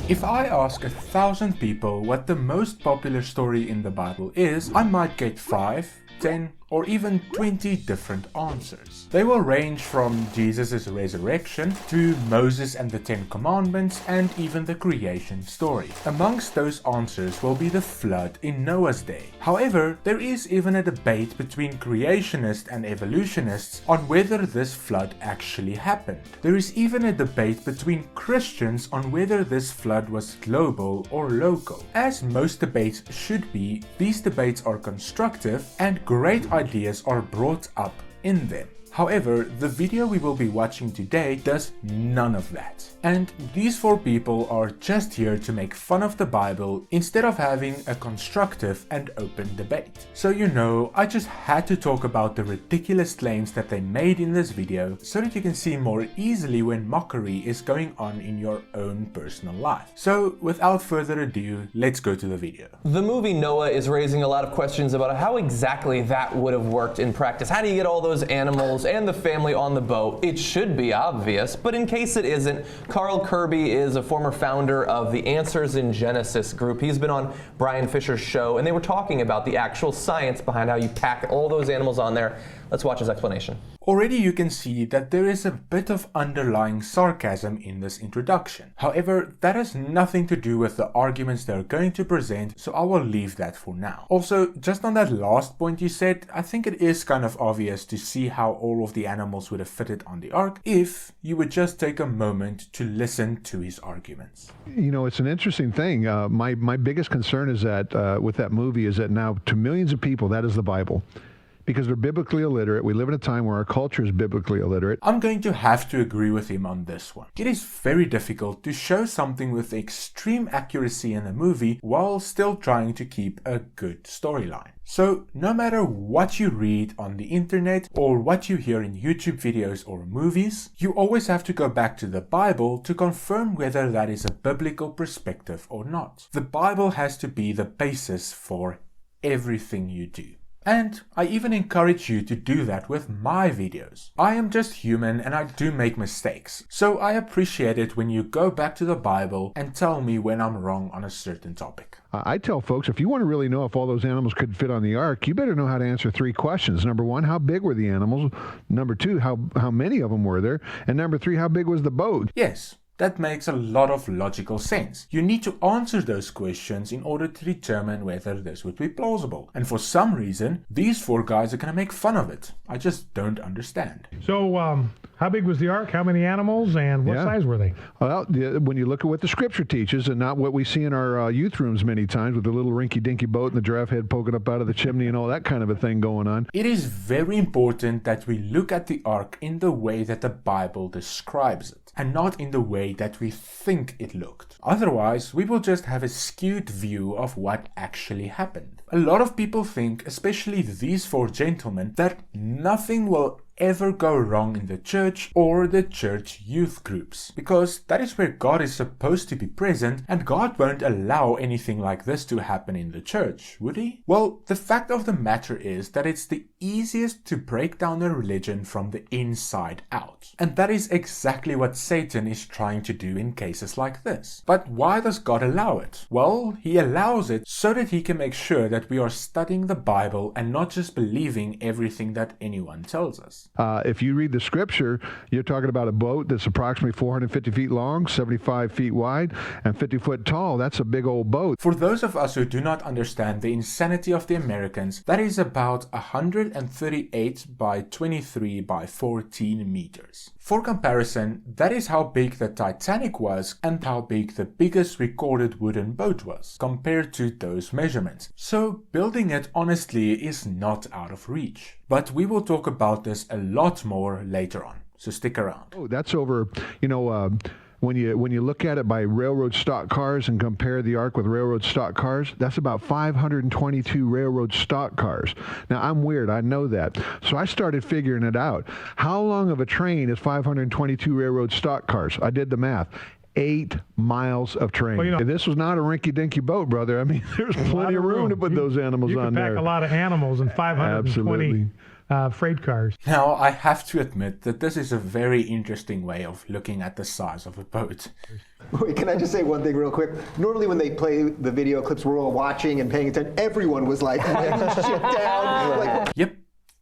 If I ask 1,000 people what the most popular story in the Bible is, I might get 5, 10, or even 20 different answers. They will range from Jesus' resurrection to Moses and the Ten Commandments and even the creation story. Amongst those answers will be the flood in Noah's day. However, there is even a debate between creationists and evolutionists on whether this flood actually happened. There is even a debate between Christians on whether this flood was global or local. As most debates should be, these debates are constructive and great ideas are brought up in them. However, the video we will be watching today does none of that. And these 4 people are just here to make fun of the Bible instead of having a constructive and open debate. So I just had to talk about the ridiculous claims that they made in this video so that you can see more easily when mockery is going on in your own personal life. So without further ado, let's go to the video. The movie Noah is raising a lot of questions about how exactly that would have worked in practice. How do you get all those animals and the family on the boat? It should be obvious, but in case it isn't, Carl Kirby is a former founder of the Answers in Genesis group. He's been on Brian Fisher's show, and they were talking about the actual science behind how you pack all those animals on there. Let's watch his explanation. Already you can see that there is a bit of underlying sarcasm in this introduction. However, that has nothing to do with the arguments they're going to present, so I will leave that for now. Also, just on that last point you said, I think it is kind of obvious to see how all of the animals would have fitted on the ark if you would just take a moment to listen to his arguments. It's an interesting thing. My biggest concern is that with that movie is that now to millions of people, that is the Bible. Because they're biblically illiterate. We live in a time where our culture is biblically illiterate. I'm going to have to agree with him on this one. It is very difficult to show something with extreme accuracy in a movie while still trying to keep a good storyline. So no matter what you read on the internet or what you hear in YouTube videos or movies, you always have to go back to the Bible to confirm whether that is a biblical perspective or not. The Bible has to be the basis for everything you do. And I even encourage you to do that with my videos. I am just human and I do make mistakes, so I appreciate it when you go back to the Bible and tell me when I'm wrong on a certain topic. I tell folks, if you want to really know if all those animals could fit on the ark, you better know how to answer 3 questions. Number 1, how big were the animals? Number 2, how many of them were there? And number 3, how big was the boat? Yes. That makes a lot of logical sense. You need to answer those questions in order to determine whether this would be plausible. And for some reason, these 4 guys are going to make fun of it. I just don't understand. So, how big was the ark? How many animals? And what size were they? Well, when you look at what the scripture teaches and not what we see in our youth rooms many times with the little rinky-dinky boat and the giraffe head poking up out of the chimney and all that kind of a thing going on. It is very important that we look at the ark in the way that the Bible describes it, and not in the way that we think it looked. Otherwise, we will just have a skewed view of what actually happened. A lot of people think, especially these 4 gentlemen, that nothing will ever go wrong in the church or the church youth groups, because that is where God is supposed to be present, and God won't allow anything like this to happen in the church, would he? Well, the fact of the matter is that it's the easiest to break down a religion from the inside out, and that is exactly what Satan is trying to do in cases like this. But why does God allow it? Well, he allows it so that he can make sure that we are studying the Bible and not just believing everything that anyone tells us. If you read the scripture, you're talking about a boat that's approximately 450 feet long, 75 feet wide, and 50 foot tall. That's a big old boat. For those of us who do not understand the insanity of the Americans, that is about 138 by 23 by 14 meters. For comparison, that is how big the Titanic was and how big the biggest recorded wooden boat was, compared to those measurements. So building it honestly is not out of reach. But we will talk about this a lot more later on, so stick around. Oh, that's over, when you look at it by railroad stock cars and compare the ark with railroad stock cars, that's about 522 railroad stock cars. Now, I'm weird, I know that. So I started figuring it out. How long of a train is 522 railroad stock cars? I did the math. 8 miles of train. Well, this was not a rinky-dinky boat, brother. I mean, there's plenty of room to put those animals on there. You can pack a lot of animals in 520. freight cars. Now, I have to admit that this is a very interesting way of looking at the size of a boat. Wait, can I just say one thing real quick? Normally when they play the video clips, we're all watching and paying attention. Everyone was like, laying shit down. Like, Yep.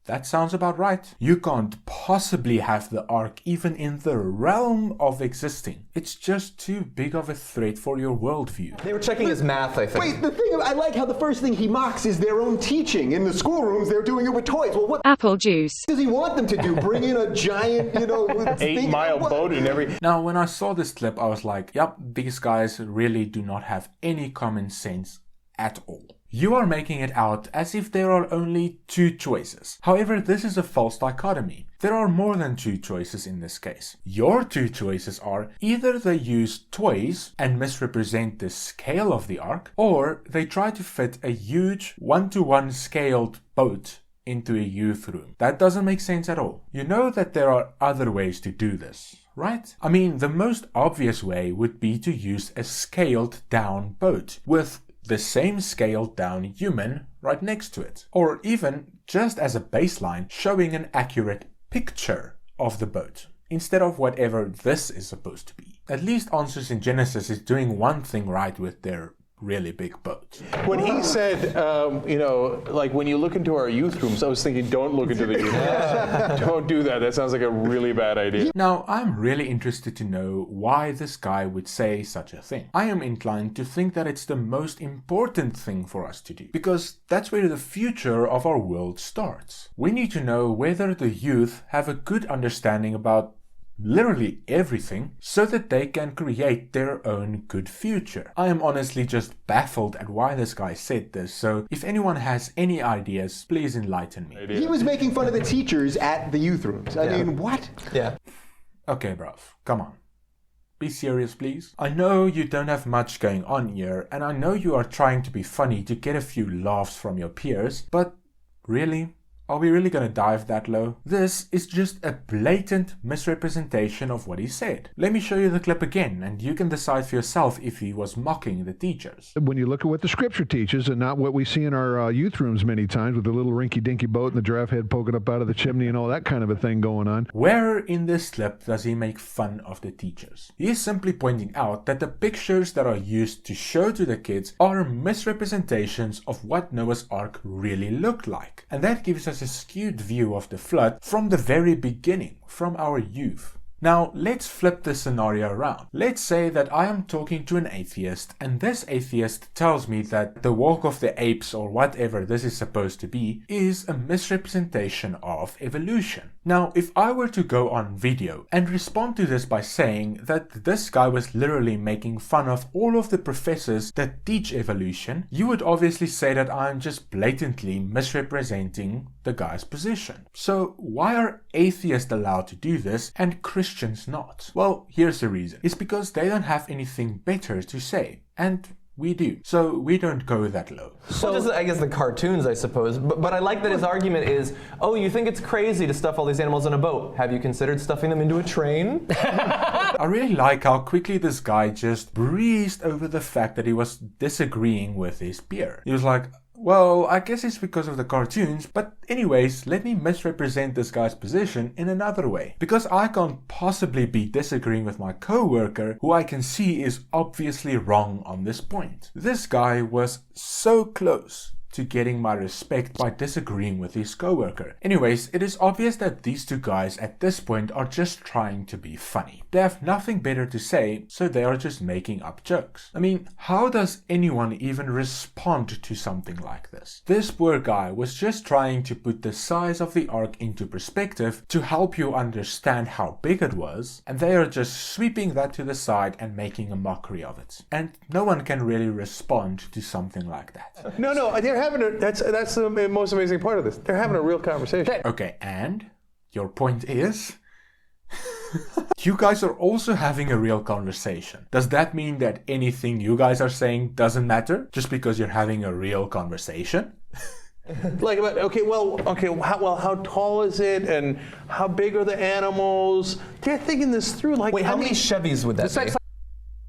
That sounds about right. You can't possibly have the Ark even in the realm of existing. It's just too big of a threat for your worldview. They were checking his math, I think. wait, the thing, I like how the first thing he mocks is their own teaching. In the schoolrooms, they're doing it with toys. Well, what Apple juice. does he want them to do? Bring in a giant, 8-mile boat and everything. Now, when I saw this clip, I was like, yep, these guys really do not have any common sense at all. You are making it out as if there are only two choices. However, this is a false dichotomy. There are more than two choices in this case. Your two choices are either they use toys and misrepresent the scale of the Ark, or they try to fit a huge 1-to-1 scaled boat into a youth room. That doesn't make sense at all. You know that there are other ways to do this, right? I mean, the most obvious way would be to use a scaled down boat with the same scaled down human right next to it. Or even, just as a baseline, showing an accurate picture of the boat, instead of whatever this is supposed to be. At least Answers in Genesis is doing one thing right with their really big boat. When he said, like when you look into our youth rooms, I was thinking, don't look into the youth rooms. Don't do that. That sounds like a really bad idea. Now, I'm really interested to know why this guy would say such a thing. I am inclined to think that it's the most important thing for us to do, because that's where the future of our world starts. We need to know whether the youth have a good understanding about literally everything, so that they can create their own good future. I am honestly just baffled at why this guy said this, so if anyone has any ideas, please enlighten me. he was making fun of the teachers at the youth rooms. I mean, what? Yeah. Okay, bruv, come on. Be serious, please. I know you don't have much going on here, and I know you are trying to be funny to get a few laughs from your peers, but really? Are we really gonna dive that low? This is just a blatant misrepresentation of what he said. Let me show you the clip again, and you can decide for yourself if he was mocking the teachers. When you look at what the scripture teaches and not what we see in our youth rooms many times with the little rinky-dinky boat and the giraffe head poking up out of the chimney and all that kind of a thing going on. Where in this clip does he make fun of the teachers? He is simply pointing out that the pictures that are used to show to the kids are misrepresentations of what Noah's Ark really looked like. And that gives us a skewed view of the flood from the very beginning, from our youth. Now, let's flip the scenario around. Let's say that I am talking to an atheist, and this atheist tells me that the walk of the apes, or whatever this is supposed to be, is a misrepresentation of evolution. Now, if I were to go on video and respond to this by saying that this guy was literally making fun of all of the professors that teach evolution, you would obviously say that I'm just blatantly misrepresenting the guy's position. So why are atheists allowed to do this and Christians not? Well, here's the reason. It's because they don't have anything better to say, and we do. So we don't go that low. So just, I guess, the cartoons, I suppose. But I like that his argument is, oh, you think it's crazy to stuff all these animals in a boat. Have you considered stuffing them into a train? I really like how quickly this guy just breezed over the fact that he was disagreeing with his peer. He was like, well, I guess it's because of the cartoons, but anyways, let me misrepresent this guy's position in another way. Because I can't possibly be disagreeing with my coworker, who I can see is obviously wrong on this point. This guy was so close to getting my respect by disagreeing with his coworker. Anyways, it is obvious that these two guys at this point are just trying to be funny. They have nothing better to say, so they are just making up jokes. I mean, how does anyone even respond to something like this? This poor guy was just trying to put the size of the Ark into perspective to help you understand how big it was, and they are just sweeping that to the side and making a mockery of it. And no one can really respond to something like that. No, they're having that's the most amazing part of this. They're having a real conversation. Okay, and your point is? You guys are also having a real conversation. Does that mean that anything you guys are saying doesn't matter just because you're having a real conversation? Like, how tall is it, and how big are the animals? They're thinking this through. Like, Wait, how many Chevys would that be?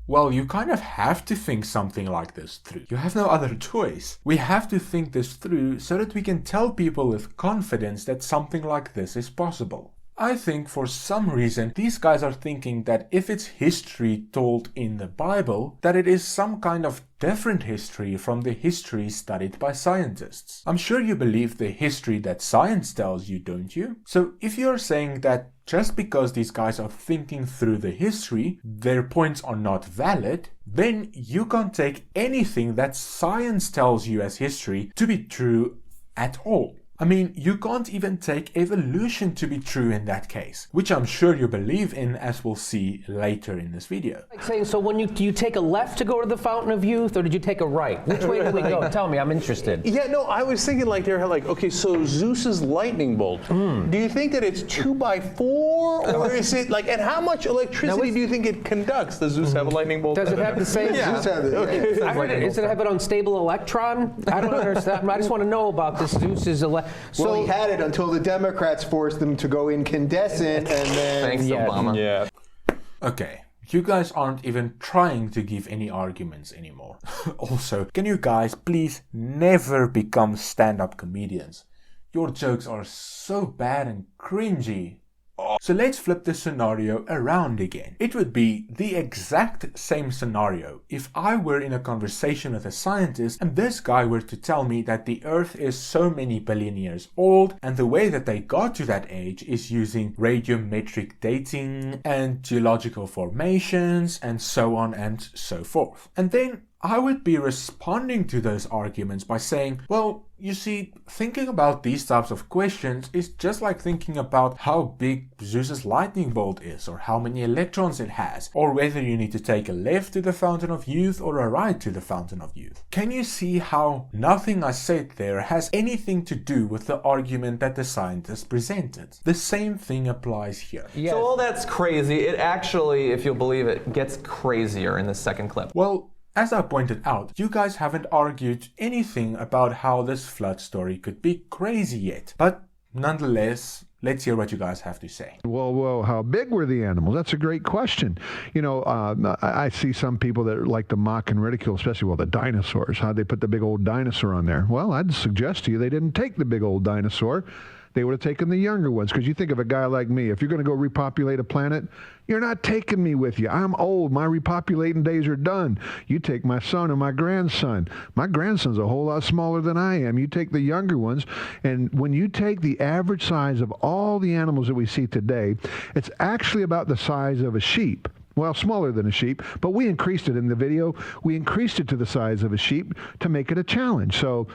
Well, you kind of have to think something like this through. You have no other choice. We have to think this through so that we can tell people with confidence that something like this is possible. I think for some reason these guys are thinking that if it's history told in the Bible, that it is some kind of different history from the history studied by scientists. I'm sure you believe the history that science tells you, don't you? So if you're saying that just because these guys are thinking through the history, their points are not valid, then you can't take anything that science tells you as history to be true at all. I mean, you can't even take evolution to be true in that case, which I'm sure you believe in, as we'll see later in this video. Like saying, so when do you take a left to go to the Fountain of Youth, or did you take a right? Which way did we go? Tell me, I'm interested. Yeah, no, I was thinking like they're like, okay, so Zeus's lightning bolt. Do you think that it's 2x4, or is it like? And how much electricity do you think it conducts? Does Zeus have a lightning bolt? Does it have the same? Zeus had it. Okay. I heard it. Does it have an unstable electron? I don't understand. I just want to know about this Zeus's Well, he had it until the Democrats forced them to go incandescent, and then... Thanks, Obama. Yeah. Okay, you guys aren't even trying to give any arguments anymore. Also, can you guys please never become stand-up comedians? Your jokes are so bad and cringy. So let's flip the scenario around again. It would be the exact same scenario if I were in a conversation with a scientist and this guy were to tell me that the Earth is so many billion years old, and the way that they got to that age is using radiometric dating and geological formations and so on and so forth. And then I would be responding to those arguments by saying, well, you see, thinking about these types of questions is just like thinking about how big Zeus's lightning bolt is, or how many electrons it has, or whether you need to take a left to the Fountain of Youth or a right to the Fountain of Youth. Can you see how nothing I said there has anything to do with the argument that the scientist presented? The same thing applies here. Yes. So all that's crazy. It actually, if you'll believe it, gets crazier in the second clip. Well, as I pointed out, you guys haven't argued anything about how this flood story could be crazy yet. But nonetheless, let's hear what you guys have to say. Well, how big were the animals? That's a great question. You know, I see some people that like to mock and ridicule, especially, the dinosaurs. How'd they put the big old dinosaur on there? Well, I'd suggest to you they didn't take the big old dinosaur. They would have taken the younger ones, because you think of a guy like me, if you're going to go repopulate a planet, you're not taking me with you. I'm old. My repopulating days are done. You take my son or my grandson. My grandson's a whole lot smaller than I am. You take the younger ones, and when you take the average size of all the animals that we see today, it's actually about the size of a sheep. Well, smaller than a sheep, but we increased it in the video. We increased it to the size of a sheep to make it a challenge. So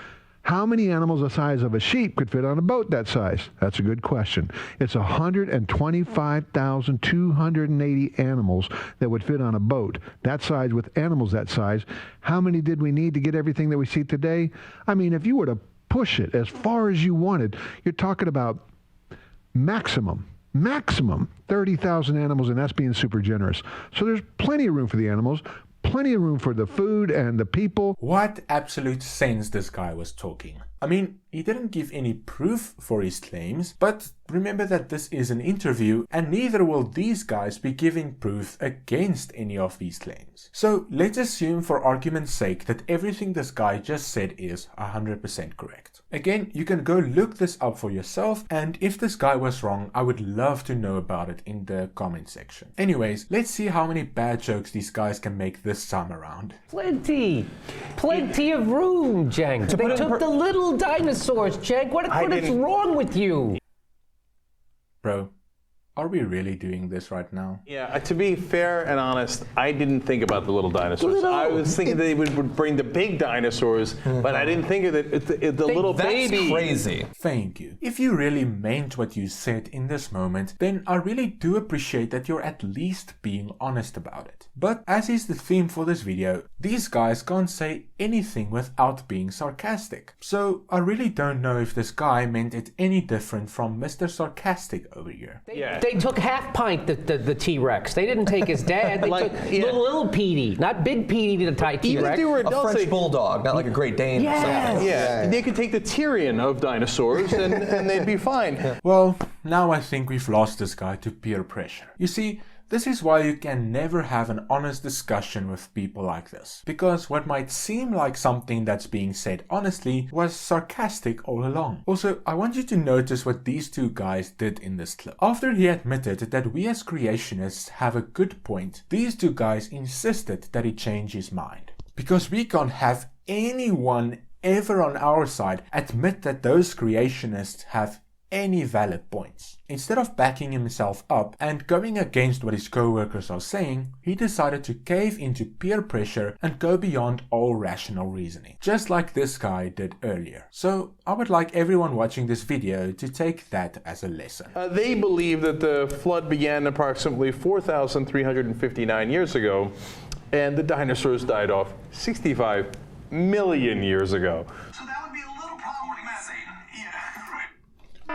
how many animals the size of a sheep could fit on a boat that size? That's a good question. It's 125,280 animals that would fit on a boat that size, with animals that size. How many did we need to get everything that we see today? I mean, if you were to push it as far as you wanted, you're talking about maximum 30,000 animals, and that's being super generous. So there's plenty of room for the animals, plenty of room for the food and the people. What absolute sense this guy was talking. I mean, he didn't give any proof for his claims, but remember that this is an interview, and neither will these guys be giving proof against any of these claims. So let's assume for argument's sake that everything this guy just said is 100% correct. Again, you can go look this up for yourself, and if this guy was wrong, I would love to know about it in the comment section. Anyways, let's see how many bad jokes these guys can make this time around. Plenty of room, Cenk. They took the little dinosaurs, Cenk. What is wrong with you? Bro, are we really doing this right now? Yeah, to be fair and honest, I didn't think about the little dinosaurs. I was thinking they would bring the big dinosaurs, but I didn't think of the little baby. That's crazy. Thank you. If you really meant what you said in this moment, then I really do appreciate that you're at least being honest about it. But as is the theme for this video, these guys can't say anything without being sarcastic. So I really don't know if this guy meant it any different from Mr. Sarcastic over here. They took half pint, the T-Rex. They didn't take his dad. They took little Petey, not big Petey to the T-Rex. Even if they were A French bulldog, not like a Great Dane or something. Yeah, they could take the Tyrion of dinosaurs and they'd be fine. Well, now I think we've lost this guy to peer pressure. You see, This is why you can never have an honest discussion with people like this, because what might seem like something that's being said honestly was sarcastic all along. Also, I want you to notice what these two guys did in this clip. After he admitted that we as creationists have a good point, these two guys insisted that he change his mind. Because we can't have anyone ever on our side admit that those creationists have any valid points. Instead of backing himself up and going against what his co-workers are saying, he decided to cave into peer pressure and go beyond all rational reasoning, just like this guy did earlier. So I would like everyone watching this video to take that as a lesson. They believe that the flood began approximately 4,359 years ago, and the dinosaurs died off 65 million years ago. So that would be a little problematic. Yeah, right.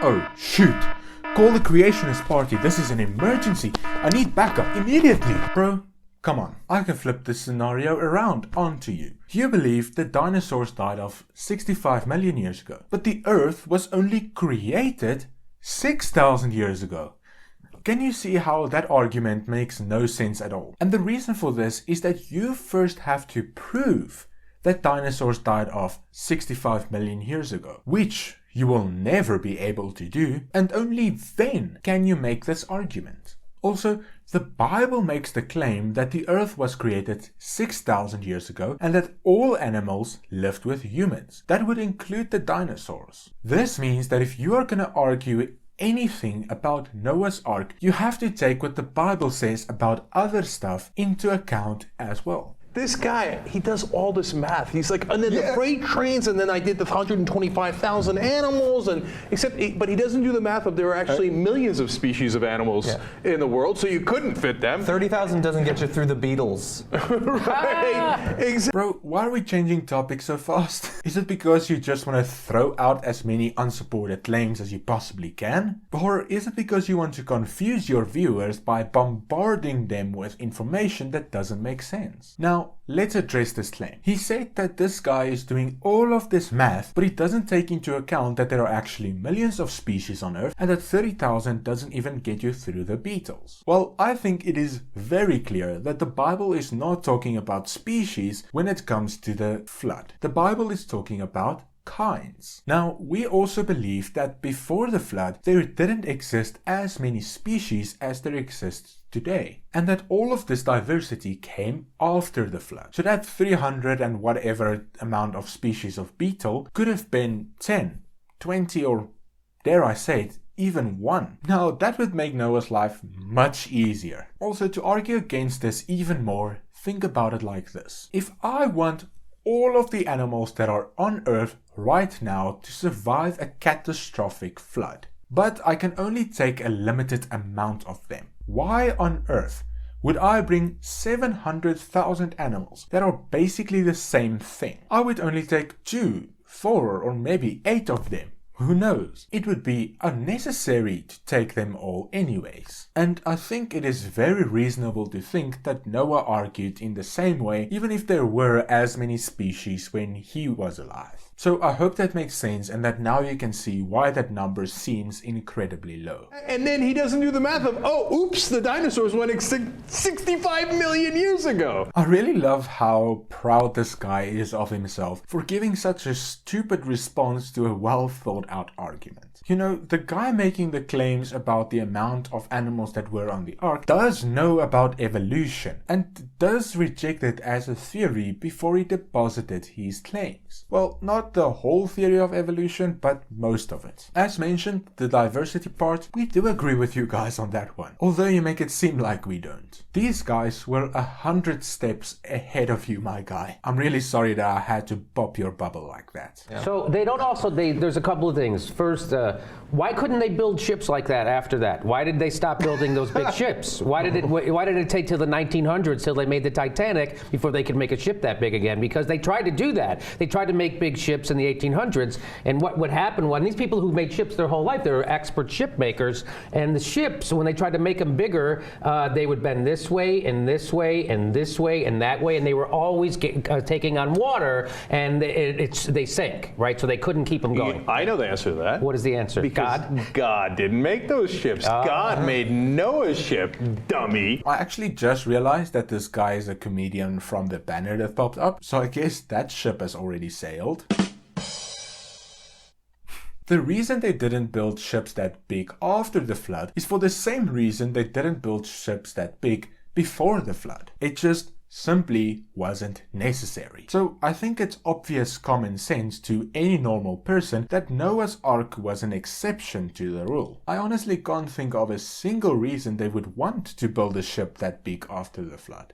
Oh shoot! Call the creationist party, this is an emergency. I need backup immediately. Bro, come on. I can flip this scenario around onto you. You believe the dinosaurs died off 65 million years ago, but the Earth was only created 6,000 years ago. Can you see how that argument makes no sense at all? And the reason for this is that you first have to prove that dinosaurs died off 65 million years ago, which you will never be able to do, and only then can you make this argument. Also, the Bible makes the claim that the Earth was created 6,000 years ago and that all animals lived with humans. That would include the dinosaurs. This means that if you are going to argue anything about Noah's Ark, you have to take what the Bible says about other stuff into account as well. This guy, he does all this math. He's like, and then the freight trains, and then I did the 125,000 animals, and but he doesn't do the math of there are actually millions of species of animals in the world, so you couldn't fit them. 30,000 doesn't get you through the Beatles. Right? Exactly. Bro, why are we changing topics so fast? Is it because you just want to throw out as many unsupported claims as you possibly can? Or is it because you want to confuse your viewers by bombarding them with information that doesn't make sense? Now, let's address this claim. He said that this guy is doing all of this math, but he doesn't take into account that there are actually millions of species on Earth and that 30,000 doesn't even get you through the Beatles. Well, I think it is very clear that the Bible is not talking about species when it comes to the flood. The Bible is talking about kinds. Now, we also believe that before the flood, there didn't exist as many species as there exists today, and that all of this diversity came after the flood. So that 300 and whatever amount of species of beetle could have been 10, 20, or dare I say it, even 1. Now, that would make Noah's life much easier. Also, to argue against this even more, think about it like this. If I want all of the animals that are on Earth right now to survive a catastrophic flood, but I can only take a limited amount of them, why on earth would I bring 700,000 animals that are basically the same thing? I would only take 2, 4, or maybe 8 of them. Who knows? It would be unnecessary to take them all anyways. And I think it is very reasonable to think that Noah argued in the same way, even if there were as many species when he was alive. So I hope that makes sense and that now you can see why that number seems incredibly low. And then he doesn't do the math of, oh, oops, the dinosaurs went extinct 65 million years ago. I really love how proud this guy is of himself for giving such a stupid response to a well thought out argument. You know, the guy making the claims about the amount of animals that were on the ark does know about evolution and does reject it as a theory before he deposited his claims. Well, not the whole theory of evolution, but most of it. As mentioned, the diversity part, we do agree with you guys on that one, although you make it seem like we don't. These guys were 100 steps ahead of you, my guy. I'm really sorry that I had to pop your bubble like that. Yeah. So they don't also, there's a couple of things. First, why couldn't they build ships like that after that? Why did they stop building those big ships? Why did it take till the 1900s till they made the Titanic before they could make a ship that big again? Because they tried to do that. They tried to make big ships in the 1800s, and what would happen when these people who made ships their whole life, they were expert ship makers, and the ships, when they tried to make them bigger, they would bend this way and this way and this way and that way, and they were always taking on water, and they sank, right? So they couldn't keep them going. I know the answer to that. What is the answer? Because God? God didn't make those ships. God made Noah's ship, dummy. I actually just realized that this guy is a comedian from the banner that popped up, so I guess that ship has already sailed. The reason they didn't build ships that big after the flood is for the same reason they didn't build ships that big before the flood. It just simply wasn't necessary. So I think it's obvious common sense to any normal person that Noah's Ark was an exception to the rule. I honestly can't think of a single reason they would want to build a ship that big after the flood,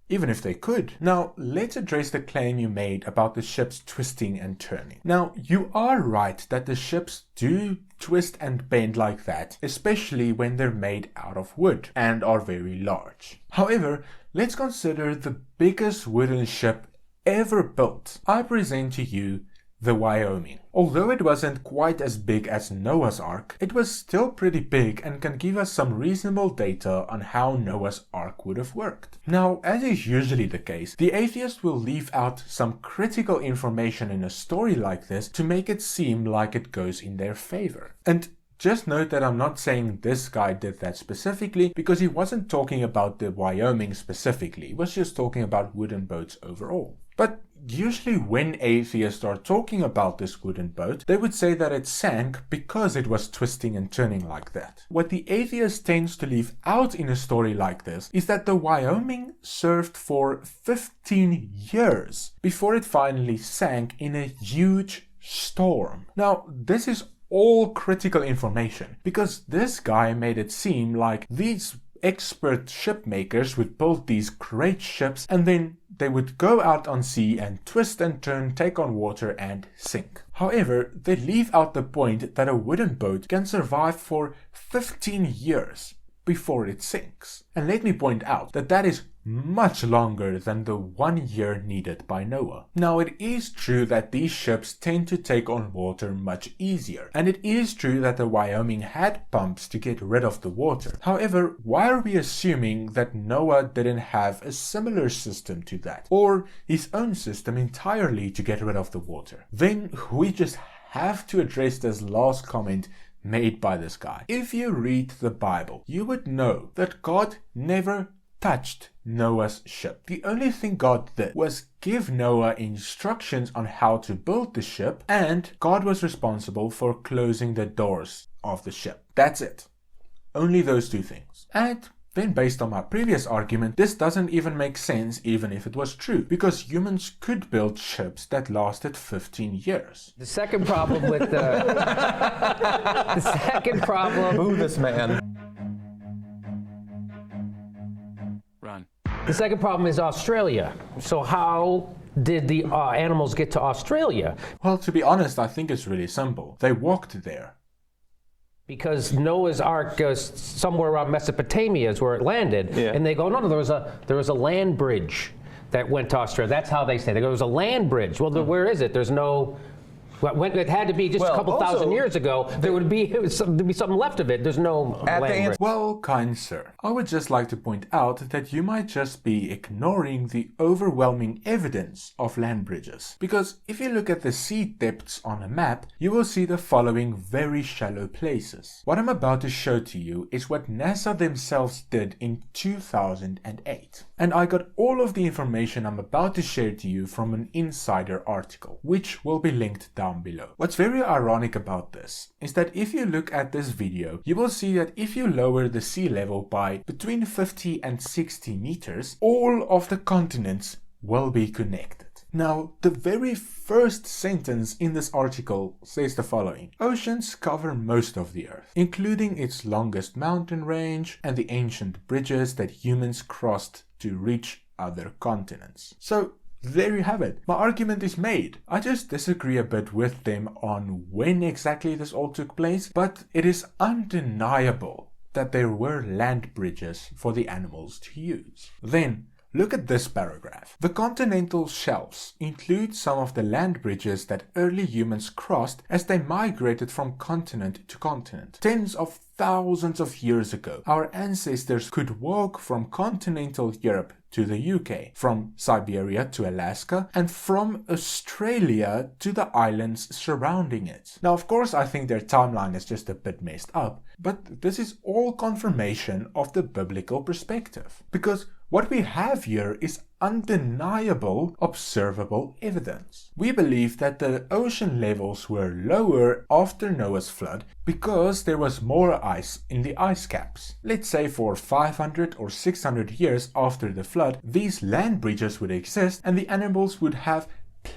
even if they could. Now, let's address the claim you made about the ships twisting and turning. Now, you are right that the ships do twist and bend like that, especially when they're made out of wood and are very large. However, let's consider the biggest wooden ship ever built. I present to you the Wyoming. Although it wasn't quite as big as Noah's Ark, it was still pretty big and can give us some reasonable data on how Noah's Ark would have worked. Now, as is usually the case, the atheist will leave out some critical information in a story like this to make it seem like it goes in their favor. And just note that I'm not saying this guy did that specifically, because he wasn't talking about the Wyoming specifically, he was just talking about wooden boats overall. But usually when atheists are talking about this wooden boat, they would say that it sank because it was twisting and turning like that. What the atheist tends to leave out in a story like this is that the Wyoming served for 15 years before it finally sank in a huge storm. Now, this is all critical information, because this guy made it seem like these expert ship makers would build these great ships and then they would go out on sea and twist and turn, take on water and sink. However, they leave out the point that a wooden boat can survive for 15 years before it sinks. And let me point out that that is much longer than the 1 year needed by Noah. Now, it is true that these ships tend to take on water much easier, and it is true that the Wyoming had pumps to get rid of the water. However, why are we assuming that Noah didn't have a similar system to that, or his own system entirely to get rid of the water? Then we just have to address this last comment made by this guy. If you read the Bible, you would know that God never touched Noah's ship. The only thing God did was give Noah instructions on how to build the ship, and God was responsible for closing the doors of the ship. That's it. Only those two things. And then, based on my previous argument, this doesn't even make sense even if it was true, because humans could build ships that lasted 15 years. The second problem with the second problem. Boo this man. Run. The second problem is Australia. So how did the animals get to Australia? Well, to be honest, I think it's really simple. They walked there. Because Noah's Ark goes somewhere around Mesopotamia is where it landed, and they go, no, there was a land bridge that went to Australia. That's how they say. There was a land bridge. Well, where is it? There's no. When it had to be just a couple thousand years ago, there'd be something left of it. There's no land bridge. Well, kind sir, I would just like to point out that you might just be ignoring the overwhelming evidence of land bridges. Because if you look at the sea depths on a map, you will see the following very shallow places. What I'm about to show to you is what NASA themselves did in 2008. And I got all of the information I'm about to share to you from an insider article, which will be linked down below. What's very ironic about this is that if you look at this video, you will see that if you lower the sea level by between 50 and 60 meters, all of the continents will be connected. Now, the very first sentence in this article says the following: oceans cover most of the earth, including its longest mountain range and the ancient bridges that humans crossed to reach other continents. So, there you have it. My argument is made. I just disagree a bit with them on when exactly this all took place, but it is undeniable that there were land bridges for the animals to use. Then, look at this paragraph. The continental shelves include some of the land bridges that early humans crossed as they migrated from continent to continent. Tens of thousands of years ago, our ancestors could walk from continental Europe to the UK, from Siberia to Alaska, and from Australia to the islands surrounding it. Now, of course, I think their timeline is just a bit messed up, but this is all confirmation of the biblical perspective. Because what we have here is undeniable, observable evidence. We believe that the ocean levels were lower after Noah's flood because there was more ice in the ice caps. Let's say for 500 or 600 years after the flood, these land bridges would exist and the animals would have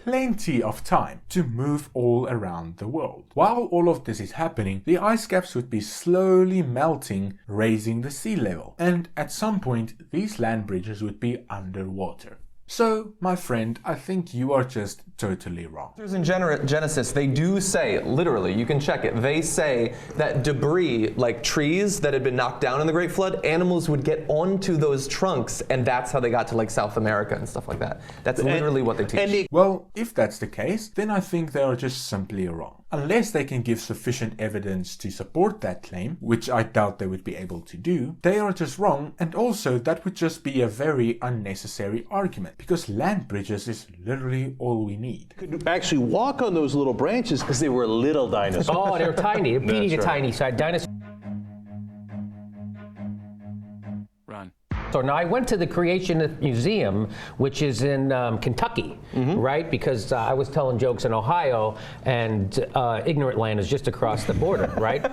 plenty of time to move all around the world. While all of this is happening, the ice caps would be slowly melting, raising the sea level, and at some point these land bridges would be underwater. So, my friend, I think you are just totally wrong. In Genesis, they do say, literally, you can check it, they say that debris, like trees that had been knocked down in the Great Flood, animals would get onto those trunks, and that's how they got to like South America and stuff like that. That's literally what they teach. Well, if that's the case, then I think they are just simply wrong. Unless they can give sufficient evidence to support that claim, which I doubt they would be able to do, they are just wrong, and also that would just be a very unnecessary argument, because land bridges is literally all we need. Could actually walk on those little branches because they were little dinosaurs. Oh, they're tiny. They're teeny to tiny side dinosaurs. Run. So now I went to the Creationist Museum, which is in Kentucky, right? Because I was telling jokes in Ohio, and Ignorant Land is just across the border, right?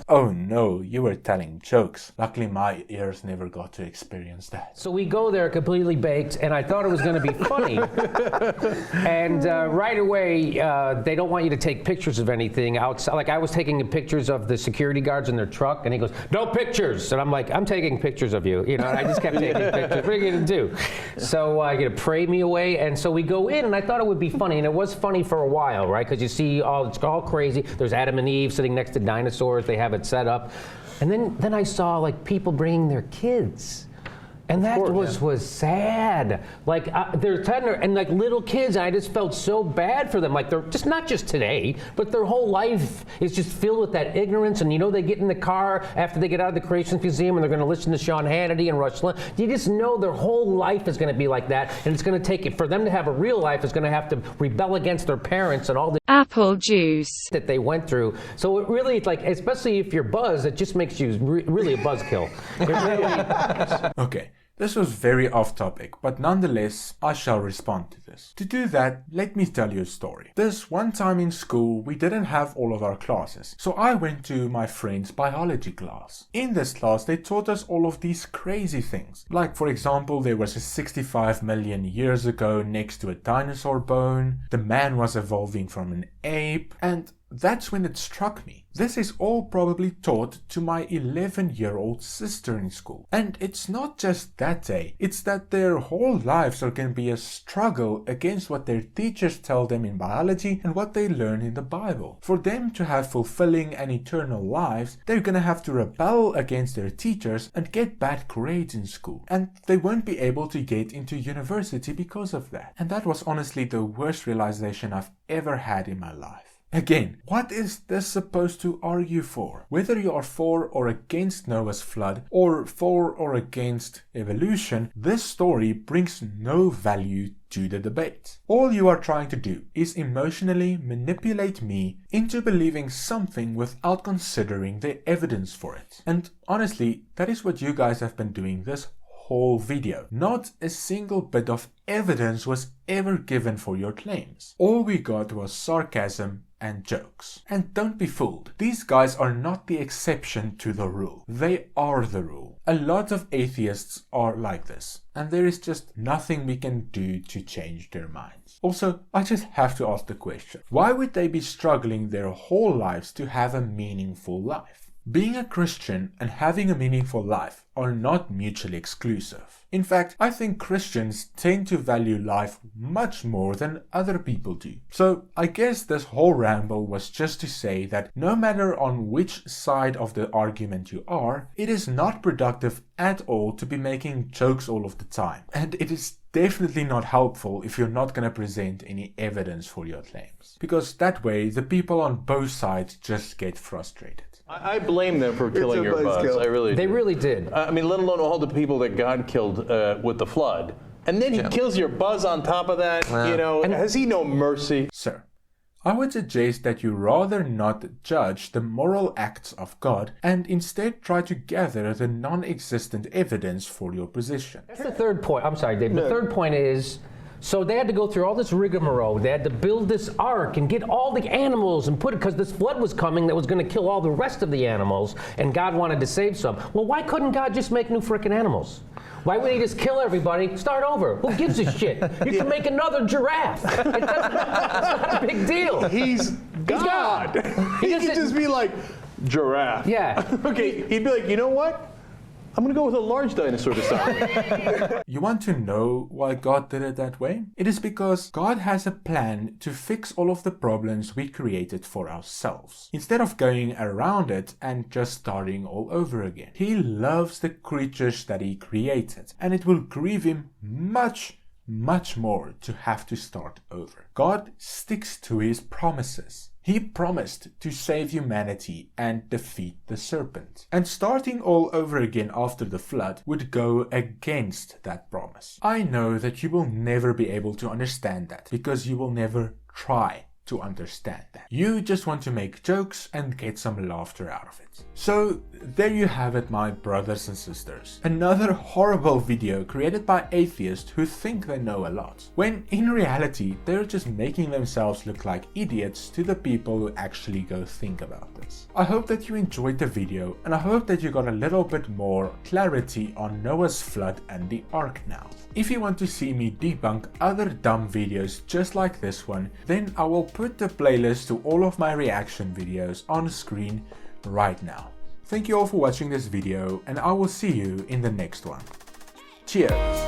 Oh no, you were telling jokes. Luckily my ears never got to experience that. So we go there completely baked, and I thought it was going to be funny. And right away, they don't want you to take pictures of anything outside. Like I was taking pictures of the security guards in their truck, and he goes, "No pictures." And I'm like, "I'm taking pictures of you," you know. And I just kept taking pictures. What are you going to do? So you're going to pray me away. And so we go in, and I thought it would be funny, and it was funny for a while, right? Because you see, it's all crazy. There's Adam and Eve sitting next to dinosaurs. They have it set up. And then I saw like people bringing their kids. And that was sad. Like they're tender and like little kids. And I just felt so bad for them. Like they're just not just today, but their whole life is just filled with that ignorance. And you know, they get in the car after they get out of the Creation Museum and they're going to listen to Sean Hannity and Rush Limbaugh. You just know their whole life is going to be like that, and it's going to take it for them to have a real life. Is going to have to rebel against their parents and all the apple juice that they went through. So it really, like, especially if you're buzzed, it just makes you really a buzzkill. Okay. This was very off topic, but nonetheless, I shall respond to this. To do that, let me tell you a story. This one time in school, we didn't have all of our classes, so I went to my friend's biology class. In this class, they taught us all of these crazy things. Like, for example, there was a 65 million years ago next to a dinosaur bone, the man was evolving from an ape, and that's when it struck me. This is all probably taught to my 11-year-old sister in school. And it's not just that day, it's that their whole lives are going to be a struggle against what their teachers tell them in biology and what they learn in the Bible. For them to have fulfilling and eternal lives, they're going to have to rebel against their teachers and get bad grades in school. And they won't be able to get into university because of that. And that was honestly the worst realization I've ever had in my life. Again, what is this supposed to argue for? Whether you are for or against Noah's flood, or for or against evolution, this story brings no value to the debate. All you are trying to do is emotionally manipulate me into believing something without considering the evidence for it. And honestly, that is what you guys have been doing this whole video. Not a single bit of evidence was ever given for your claims. All we got was sarcasm and jokes. And don't be fooled. These guys are not the exception to the rule. They are the rule. A lot of atheists are like this, and there is just nothing we can do to change their minds. Also, I just have to ask the question, why would they be struggling their whole lives to have a meaningful life? Being a Christian and having a meaningful life are not mutually exclusive. In fact, I think Christians tend to value life much more than other people do. So I guess this whole ramble was just to say that no matter on which side of the argument you are, it is not productive at all to be making jokes all of the time. And it is definitely not helpful if you're not going to present any evidence for your claims. Because that way, the people on both sides just get frustrated. I blame them for killing your buzz. buzzkill. I really do. They really did. I mean, let alone all the people that God killed with the flood. And then he kills your buzz on top of that. You know, has he no mercy? Sir, I would suggest that you rather not judge the moral acts of God and instead try to gather the non-existent evidence for your position. That's the third point. I'm sorry, Dave. The third point is, so they had to go through all this rigmarole. They had to build this ark and get all the animals and put it, because this flood was coming that was going to kill all the rest of the animals, and God wanted to save some. Well, why couldn't God just make new frickin' animals? Why would he just kill everybody, start over? Who gives a shit? You can make another giraffe. It's not a big deal. He's God. He could just be like, giraffe. Yeah. Okay, he'd be like, you know what? I'm going to go with a large dinosaur to start with. You want to know why God did it that way? It is because God has a plan to fix all of the problems we created for ourselves, instead of going around it and just starting all over again. He loves the creatures that he created, and it will grieve him much more to have to start over. God sticks to his promises. He promised to save humanity and defeat the serpent. And starting all over again after the flood would go against that promise. I know that you will never be able to understand that, because you will never try to understand that. You just want to make jokes and get some laughter out of it. So there you have it, my brothers and sisters. Another horrible video created by atheists who think they know a lot, when in reality they're just making themselves look like idiots to the people who actually go think about this. I hope that you enjoyed the video, and I hope that you got a little bit more clarity on Noah's flood and the ark now. If you want to see me debunk other dumb videos just like this one, then I will put the playlist to all of my reaction videos on screen right now. Thank you all for watching this video, and I will see you in the next one. Cheers!